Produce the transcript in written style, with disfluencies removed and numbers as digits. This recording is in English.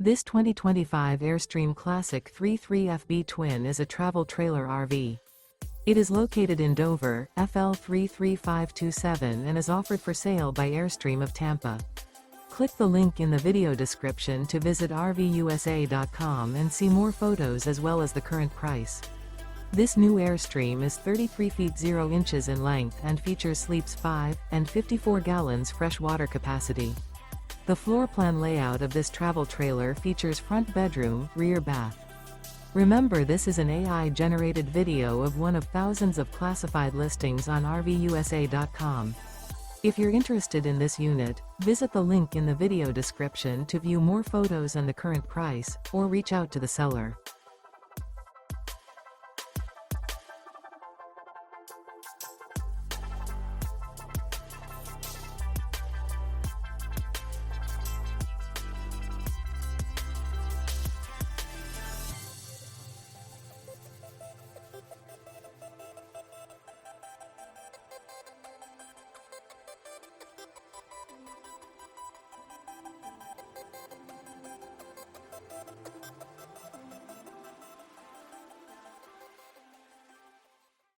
This 2025 Airstream Classic 33FB Twin is a travel trailer RV. It is located in Dover, FL 33527 and is offered for sale by Airstream of Tampa. Click the link in the video description to visit RVUSA.com and see more photos as well as the current price. This new Airstream is 33 feet 0 inches in length and features sleeps 5 and 54 gallons fresh water capacity. The floor plan layout of this travel trailer features front bedroom, rear bath. Remember, this is an AI-generated video of one of thousands of classified listings on RVUSA.com. If you're interested in this unit, visit the link in the video description to view more photos and the current price, or reach out to the seller.